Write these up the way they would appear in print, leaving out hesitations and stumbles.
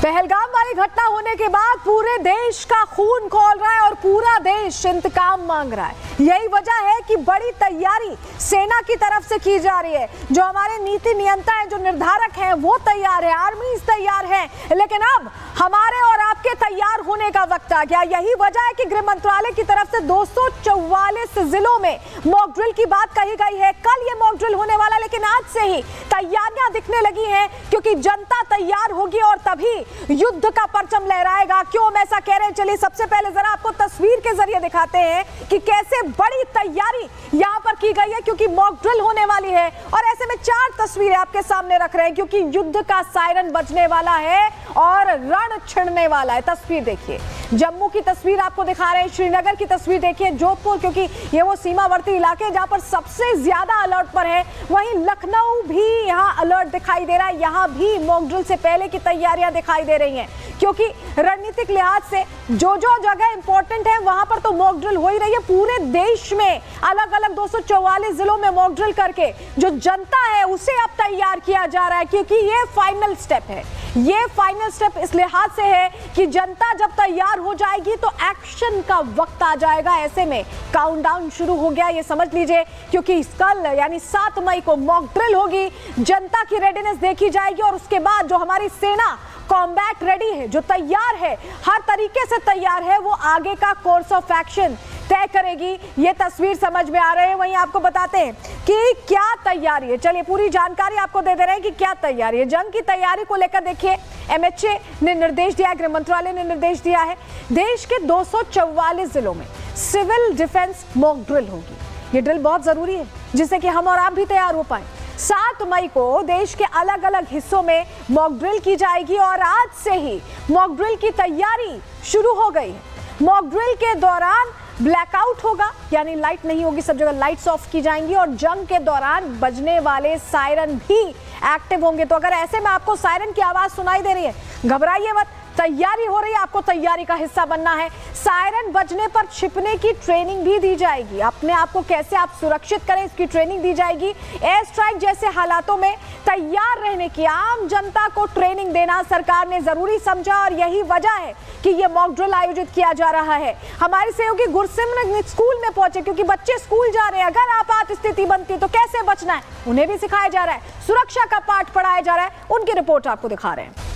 पहलगाम वाली घटना होने के बाद पूरे देश का खून खौल रहा है और पूरा देश इंतकाम मांग रहा है। यही वजह है कि बड़ी तैयारी सेना की तरफ से की जा रही है। जो हमारे नीति नियंता हैं, जो निर्धारक हैं, वो तैयार है, आर्मी तैयार है, लेकिन अब हमारे और आपके तैयार होने का वक्त आ गया। यही वजह है कि गृह मंत्रालय की तरफ से 244 जिलों में मॉक ड्रिल की बात कही गई है। कल ये मॉक ड्रिल होने वाला, लेकिन आज से ही तैयारियां दिखने लगी हैं, क्योंकि जनता तैयार होगी और तभी युद्ध का परचम लहराएगा। क्यों हम ऐसा कह रहे हैं, चलिए सबसे पहले जरा आपको तस्वीर के जरिए दिखाते हैं कि कैसे बड़ी तैयारी यहां पर की गई है, क्योंकि मॉक ड्रिल होने वाली है। और ऐसे में 4 तस्वीरें आपके सामने रख रहे हैं, क्योंकि युद्ध का सायरन बजने वाला है और रण छिड़ने वाला है। तस्वीर देखिए, जम्मू की तस्वीर आपको दिखा रहे हैं, श्रीनगर की तस्वीर देखिए, जोधपुर, क्योंकि ये वो सीमावर्ती इलाके जहां पर सबसे ज्यादा अलर्ट पर है। वहीं लखनऊ भी यहां अलर्ट दिखाई दे रहा है, यहां भी मॉक ड्रिल से पहले की तैयारियां दिखाई दे रही हैं, क्योंकि रणनीतिक लिहाज से जो जो जगह इंपॉर्टेंट है वहां पर तो मॉक ड्रिल हो ही रही है। पूरे देश में अलग अलग 244 जिलों में मॉक ड्रिल करके जो जनता है उसे अब तैयार किया जा रहा है, क्योंकि ये फाइनल स्टेप है। ये फाइनल स्टेप इस लिहाज से है कि जनता जब तैयार हो जाएगी तो एक्शन का वक्त आ जाएगा। ऐसे में काउंटडाउन शुरू हो गया, ये समझ लीजिए, क्योंकि कल यानी 7 मई को मॉक ड्रिल होगी, जनता की रेडीनेस देखी जाएगी और उसके बाद जो हमारी सेना कॉम्बैट रेडी है, जो तैयार है, हर तरीके से तैयार है, वो आगे का कोर्स ऑफ एक्शन तय करेगी। ये तस्वीर समझ में आ रही है। वहीं आपको बताते हैं कि क्या तैयारी है, चलिए पूरी जानकारी आपको दे दे रहे हैं कि क्या तैयारी है। जंग की तैयारी को लेकर देखिए, एमएचए ने निर्देश दिया है, गृह मंत्रालय ने निर्देश दिया है, देश के 244 जिलों में सिविल डिफेंस मॉक ड्रिल होगी। ये ड्रिल बहुत जरूरी है, जिससे कि हम और आप भी तैयार हो पाए। 7 मई को देश के अलग अलग हिस्सों में मॉक ड्रिल की जाएगी और आज से ही मॉक ड्रिल की तैयारी शुरू हो गई है। मॉक ड्रिल के दौरान ब्लैकआउट होगा, यानी लाइट नहीं होगी, सब जगह लाइट्स ऑफ की जाएंगी और जंग के दौरान बजने वाले सायरन भी एक्टिव होंगे। तो अगर ऐसे में आपको सायरन की आवाज सुनाई दे रही है, घबराइए मत, तैयारी हो रही है, आपको तैयारी का हिस्सा बनना है। सायरन बजने पर छिपने की ट्रेनिंग भी दी जाएगी, अपने आप को कैसे आप सुरक्षित करें इसकी ट्रेनिंग दी जाएगी। एयर स्ट्राइक जैसे हालातों में तैयार रहने की आम जनता को ट्रेनिंग देना सरकार ने जरूरी समझा और यही वजह है कि ये मॉक ड्रिल आयोजित किया जा रहा है। हमारे सहयोगी गुरसिमरन स्कूल में पहुंचे, क्योंकि बच्चे स्कूल जा रहे हैं, अगर आपात स्थिति बनती तो कैसे बचना है उन्हें भी सिखाया जा रहा है, सुरक्षा का पाठ पढ़ाया जा रहा है। उनकी रिपोर्ट आपको दिखा रहे हैं।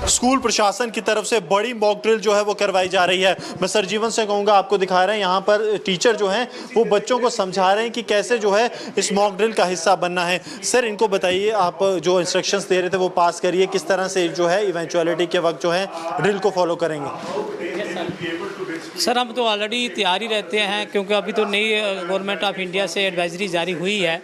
स्कूल प्रशासन की तरफ से बड़ी मॉक ड्रिल जो है वो करवाई जा रही है। मैं सरजीवन से कहूँगा, आपको दिखा रहे हैं यहाँ पर टीचर जो हैं वो बच्चों को समझा रहे हैं कि कैसे जो है इस मॉक ड्रिल का हिस्सा बनना है। सर, इनको बताइए, आप जो इंस्ट्रक्शंस दे रहे थे वो पास करिए, किस तरह से जो है इवेंचुअलिटी के वक्त जो है ड्रिल को फॉलो करेंगे। सर, हम तो ऑलरेडी तैयारी रहते हैं, क्योंकि अभी तो नई गवर्नमेंट ऑफ इंडिया से एडवाइजरी जारी हुई है,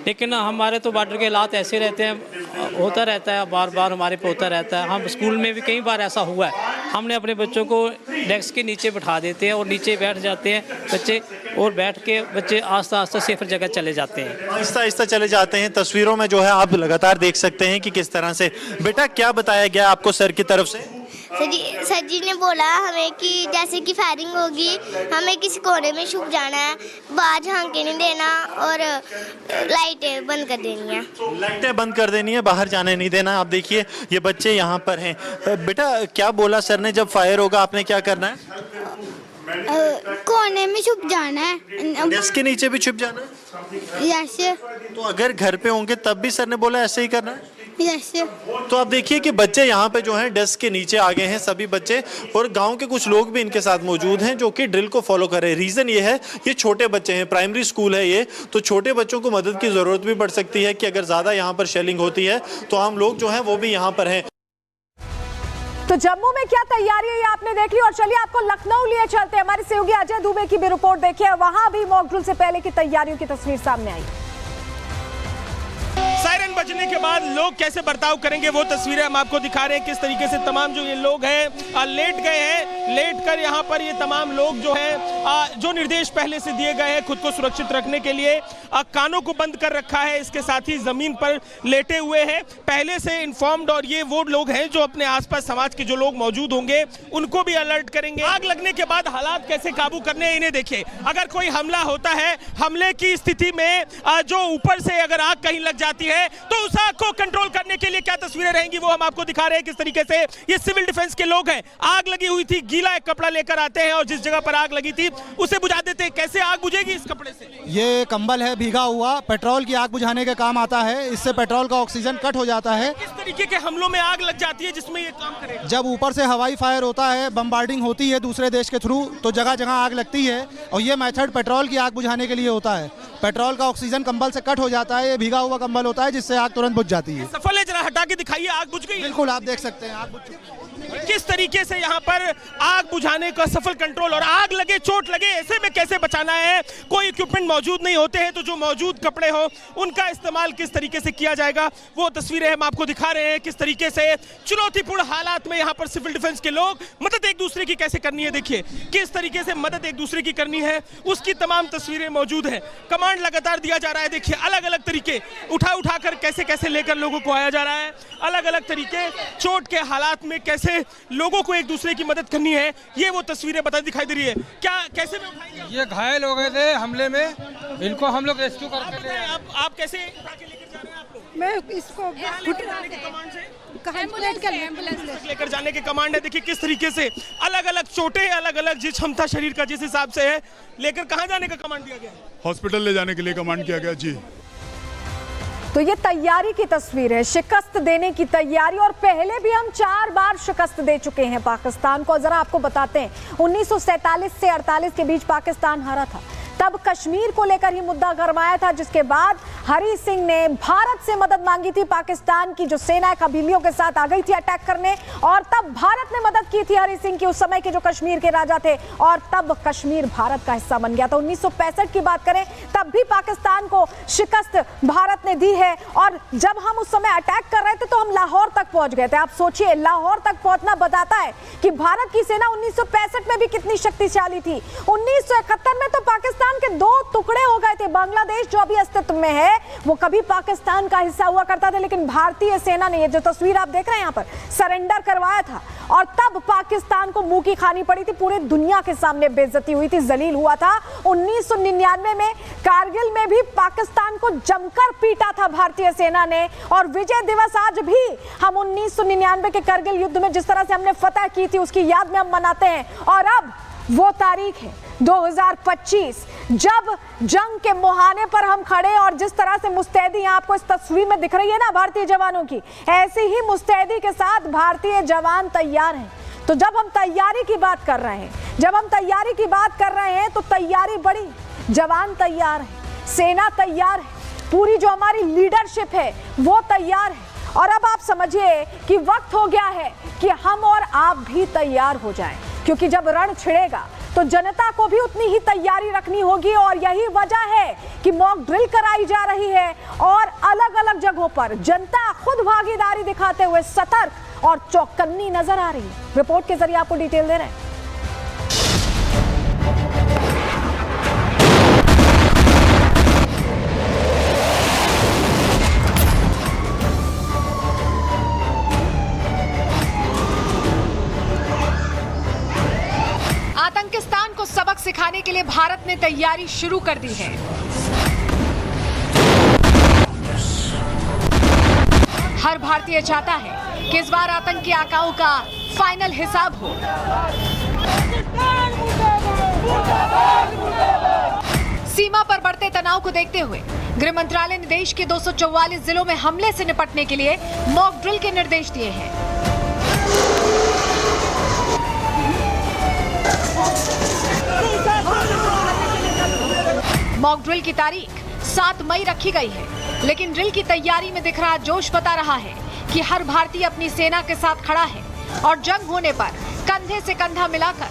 लेकिन हमारे तो बॉर्डर के हालात ऐसे रहते हैं, होता रहता है, बार बार हमारे पे होता रहता है। हम स्कूल में भी कई बार ऐसा हुआ है, हमने अपने बच्चों को डेस्क के नीचे बिठा देते हैं और नीचे बैठ जाते हैं बच्चे, और बैठ के बच्चे आस्ता आस्ता सेफ जगह चले जाते हैं, आहिस्ता आहिस्ता चले जाते हैं। तस्वीरों में जो है आप लगातार देख सकते हैं कि किस तरह से। बेटा, क्या बताया गया आपको सर की तरफ से? सर जी ने बोला हमें कि जैसे कि फायरिंग होगी हमें किसी कोने में छुप जाना है, बाहर झांके नहीं देना और लाइटें बंद कर देनी है। लाइटें बंद कर देनी है, बाहर जाने नहीं देना। आप देखिए ये बच्चे यहाँ पर हैं। बेटा, क्या बोला सर ने, जब फायर होगा आपने क्या करना है? कोने में छुप जाना है, डेस्क के नीचे भी छुप जाना है। जैसे तो अगर घर पे होंगे तब भी सर ने बोला ऐसे ही करना है? जैसे तो आप देखिए कि बच्चे यहाँ पे जो हैं डेस्क के नीचे आ गए हैं सभी बच्चे, और गांव के कुछ लोग भी इनके साथ मौजूद हैं जो कि ड्रिल को फॉलो कर रहे हैं। रीज़न ये है, ये छोटे बच्चे हैं, प्राइमरी स्कूल है ये, तो छोटे बच्चों को मदद की ज़रूरत भी पड़ सकती है कि अगर ज़्यादा यहाँ पर शेलिंग होती है तो हम लोग जो हैं वो भी यहाँ पर हैं। तो जम्मू में क्या तैयारी है ये आपने देख ली, और चलिए आपको लखनऊ लिए चलते हैं। हमारे सहयोगी अजय दुबे की भी रिपोर्ट देखिए, वहां भी मॉक ड्रिल से पहले की तैयारियों की तस्वीर सामने आई। सायरन बजने के बाद लोग कैसे बर्ताव करेंगे वो तस्वीरें हम आपको दिखा रहे हैं। किस तरीके से तमाम जो ये लोग हैं लेट गए हैं, लेट कर यहाँ पर ये तमाम लोग जो हैं जो निर्देश पहले से दिए गए हैं खुद को सुरक्षित रखने के लिए कानों को बंद कर रखा है, इसके साथ ही जमीन पर लेटे हुए हैं, पहले से इन्फॉर्म्ड। और ये वो लोग हैं जो अपने आसपास समाज के जो लोग मौजूद होंगे उनको भी अलर्ट करेंगे। आग लगने के बाद हालात कैसे काबू करने हैं इन्हें देखिए। अगर कोई हमला होता है, हमले की स्थिति में जो ऊपर से अगर आग कहीं लग जाती है है, तो उस आग को कंट्रोल करने के लिए क्या तस्वीरें रहेंगी वो हम आपको दिखा रहे हैं। किस तरीके से ये सिविल डिफेंस के लोग हैं, आग लगी हुई थी, गीला एक कपड़ा लेकर आते हैं और जिस जगह पर आग लगी थी उसे बुझा देते हैं। कैसे आग बुझेगी इस कपड़े से? ये कंबल है भीगा हुआ, पेट्रोल की आग बुझाने के काम आता है। इससे पेट्रोल का ऑक्सीजन कट हो जाता है। किस तरीके के हमलों में आग लग जाती है जिसमें ये काम करेगा? जब ऊपर से हवाई फायर होता है, बम्बार्डिंग होती है दूसरे देश के थ्रू, तो जगह जगह आग लगती है और ये मेथड पेट्रोल की आग बुझाने के लिए होता है। पेट्रोल का ऑक्सीजन कंबल से कट हो जाता है, ये भीगा हुआ कंबल होता है जिससे आग तुरंत बुझ जाती है। सफल है, जरा हटा के दिखाइए, आग बुझ गई है। बिल्कुल, आप देख सकते हैं आग बुझ चुकी है। किस तरीके से यहाँ पर आग बुझाने का सफल कंट्रोल, और आग लगे चोट लगे ऐसे में कैसे बचाना है, कोई इक्विपमेंट मौजूद नहीं होते हैं, तो जो मौजूद कपड़े हो उनका इस्तेमाल किस तरीके से किया जाएगा वो तस्वीरें हम आपको दिखा रहे हैं। किस तरीके से चुनौतीपूर्ण हालात में यहाँ पर सिविल डिफेंस के लोग मदद एक दूसरे की कैसे करनी है, देखिए किस तरीके से मदद एक दूसरे की करनी है उसकी तमाम तस्वीरें मौजूद है। कमांड लगातार दिया जा रहा है, देखिए अलग अलग तरीके उठा कर कैसे कैसे लेकर लोगों को आया जा रहा है, अलग अलग तरीके चोट के हालात में कैसे लोगों को एक दूसरे की मदद करनी है, ये वो तस्वीरें दिखाई दे रही है। क्या कैसे में उठाएंगे? ये घायल हो गए थे हमले में, इनको हम लोग रेस्क्यू करके ले आए। आप कैसे उठा के लेकर जा रहे हैं? आप लोग मैं इसको एम्बुलेंस लेकर जाने के कमांड है। देखिए किस तरीके से अलग अलग चोटें, अलग अलग जिस क्षमता शरीर का जिस हिसाब से है, लेकर कहाँ जाने का कमांड दिया गया? हॉस्पिटल ले जाने के लिए कमांड किया गया जी। तो ये तैयारी की तस्वीर है, शिकस्त देने की तैयारी, और पहले भी हम 4 बार शिकस्त दे चुके हैं पाकिस्तान को। जरा आपको बताते हैं, 1947 से 48 के बीच पाकिस्तान हारा था, तब कश्मीर को लेकर ही मुद्दा गरमाया था, जिसके बाद हरी सिंह ने भारत से मदद मांगी थी। पाकिस्तान की जो सेना कबीलियों के साथ आ गई थी अटैक करने, और तब भारत ने मदद की थी हरी सिंह की, उस समय के जो कश्मीर के राजा थे, और तब कश्मीर भारत का हिस्सा बन गया था। 1965 की बात करें, तब भी पाकिस्तान को शिकस्त भारत ने दी है, और जब हम उस समय अटैक कर रहे थे तो हम लाहौर तक पहुंच गए थे। आप सोचिए, लाहौर तक पहुंचना बताता है कि भारत की सेना 1965 में भी कितनी शक्तिशाली थी। 1971 में तो पाकिस्तान के 2 टुकड़े हो गए थे। बांग्लादेश जो अभी अस्तित्व में है वो कभी पाकिस्तान का हिस्सा हुआ करता था, लेकिन भारतीय सेना ने, ये जो तस्वीर आप देख रहे हैं यहाँ पर, सरेंडर करवाया था, और तब पाकिस्तान को मुंह की खानी पड़ी थी, पूरे दुनिया के सामने बेइज्जती हुई थी, जलील हुआ था। 1999 में कारगिल में भी पाकिस्तान को जमकर पीटा था भारतीय सेना ने, और विजय दिवस आज भी हम 1999 के कारगिल युद्ध में जिस तरह से हमने फतह की थी उसकी याद में हम मनाते हैं। और अब वो तारीख है 2025, जब जंग के मुहाने पर हम खड़े, और जिस तरह से मुस्तैदी आपको इस तस्वीर में दिख रही है ना भारतीय जवानों की, ऐसी ही मुस्तैदी के साथ भारतीय जवान तैयार हैं। तो जब हम तैयारी की बात कर रहे हैं, तो तैयारी बड़ी, जवान तैयार है, सेना तैयार है, पूरी जो हमारी लीडरशिप है वो तैयार है। और अब आप समझिए कि वक्त हो गया है कि हम और आप भी तैयार हो जाएं, क्योंकि जब रण छिड़ेगा तो जनता को भी उतनी ही तैयारी रखनी होगी। और यही वजह है कि मॉक ड्रिल कराई जा रही है, और अलग अलग जगहों पर जनता खुद भागीदारी दिखाते हुए सतर्क और चौकन्नी नजर आ रही है। रिपोर्ट के जरिए आपको डिटेल दे रहे हैं। आतंकिस्तान को सबक सिखाने के लिए भारत ने तैयारी शुरू कर दी है। हर भारतीय चाहता है कि इस बार आतंकी आकाओं का फाइनल हिसाब हो। सीमा पर बढ़ते तनाव को देखते हुए गृह मंत्रालय ने देश के 244 जिलों में हमले से निपटने के लिए मॉक ड्रिल के निर्देश दिए हैं। मॉक ड्रिल की तारीख 7 मई रखी गई है, लेकिन ड्रिल की तैयारी में दिख रहा जोश बता रहा है कि हर भारतीय अपनी सेना के साथ खड़ा है और जंग होने पर कंधे से कंधा मिलाकर